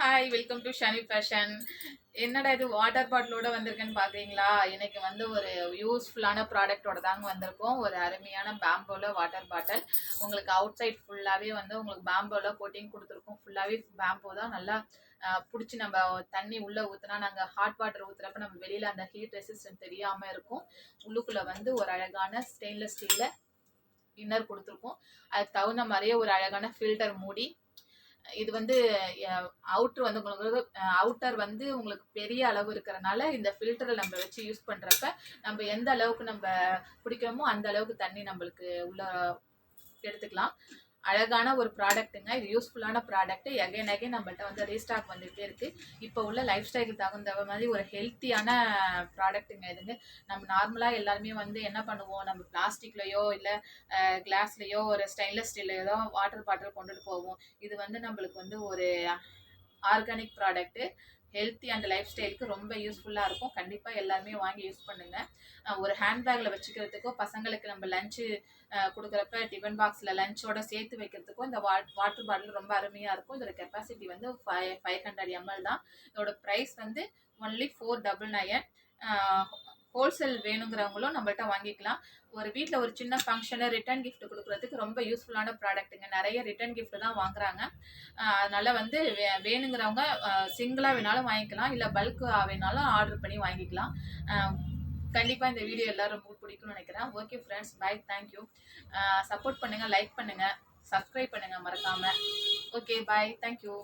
Hi welcome to Shani fashion. என்னடா இது water பாட்டிலோட வந்திருக்குன்னு பார்க்குறீங்களா? இன்னைக்கு வந்து ஒரு யூஸ்ஃபுல்லான ப்ராடக்டோட தாங்க வந்திருக்கோம். ஒரு அருமையான பேம்போல வாட்டர் பாட்டில். உங்களுக்கு அவுட் சைட் ஃபுல்லாகவே வந்து உங்களுக்கு பேம்போல கோட்டிங் கொடுத்துருக்கோம். ஃபுல்லாகவே பேம்போ தான் நல்லா பிடிச்சி நம்ம தண்ணி உள்ளே ஊற்றினா நாங்கள் ஹாட் வாட்டர் ஊற்றுறப்ப நம்ம வெளியில் அந்த ஹீட் ரெசிஸ்டன்ட் தெரியாமல் இருக்கும். உள்ளுக்குள்ளே வந்து ஒரு அழகான ஸ்டெயின்லெஸ் ஸ்டீலில் இன்னர் கொடுத்துருக்கோம். அதுக்கு தகுந்த மாதிரியே ஒரு அழகான ஃபில்டர் மூடி. இது வந்து அவுட்டர் வந்து உங்களுக்கு அவுட்டர் வந்து உங்களுக்கு பெரிய அளவு இருக்கிறனால இந்த ஃபில்டரை நம்ம வச்சு யூஸ் பண்ணுறப்ப நம்ம எந்த அளவுக்கு நம்ம பிடிக்கிறோமோ அந்த அளவுக்கு தண்ணி நம்மளுக்கு உள்ள எடுத்துக்கலாம். அழகான ஒரு ப்ராடக்ட்டுங்க. இது யூஸ்ஃபுல்லான ப்ராடக்ட்டு. எகைன் நம்மள்ட்ட வந்து ரீஸ்டாக் வந்துகிட்டே இருக்குது. இப்போ உள்ள லைஃப் ஸ்டைலுக்கு தகுந்த மாதிரி ஒரு ஹெல்த்தியான ப்ராடக்ட்டுங்க இதுங்க. நம்ம நார்மலாக எல்லாருமே வந்து என்ன பண்ணுவோம், நம்ம பிளாஸ்டிக்லையோ இல்லை கிளாஸ்லையோ ஒரு ஸ்டெயின்லெஸ் ஸ்டீல்லையோ தான் வாட்டர் பாட்டில் கொண்டுட்டு போவோம். இது வந்து நம்மளுக்கு வந்து ஒரு organic product. Healthy and life ஸ்டைலுக்கு ரொம்ப யூஸ்ஃபுல்லாக இருக்கும். கண்டிப்பாக எல்லாருமே வாங்கி யூஸ் பண்ணுங்கள். ஒரு ஹேண்ட்பேக்கில் வச்சுக்கிறதுக்கோ பசங்களுக்கு நம்ம லஞ்சு கொடுக்குறப்ப டிஃபன் பாக்ஸில் லஞ்சோட சேர்த்து வைக்கிறதுக்கும் இந்த வாட்டர் பாட்டில் ரொம்ப அருமையாக இருக்கும். இதோட கெப்பாசிட்டி வந்து 500 ml தான். இதோட ப்ரைஸ் வந்து ஒன்லி 499. ஹோல்சேல் வேணுங்கிறவங்களும் நம்மள்ட்ட வாங்கிக்கலாம். ஒரு வீட்டில் ஒரு சின்ன ஃபங்க்ஷனு ரிட்டர்ன் கிஃப்ட் கொடுக்குறதுக்கு ரொம்ப யூஸ்ஃபுல்லான ப்ராடக்ட்டுங்க. நிறைய ரிட்டர்ன் கிஃப்ட் தான் வாங்குறாங்க. அதனால் வந்து வேணுங்கிறவங்க சிங்கிளாக வேணாலும் வாங்கிக்கலாம், இல்லை பல்காக வேணாலும் ஆர்டர் பண்ணி வாங்கிக்கலாம். கண்டிப்பாக இந்த வீடியோ எல்லோரும் ரொம்ப பிடிக்கும்னு நினைக்கிறேன். Okay friends, bye, thank you. Support பண்ணுங்கள், லைக் பண்ணுங்கள், சப்ஸ்கிரைப் பண்ணுங்கள் மறக்காமல். Okay, bye, thank you.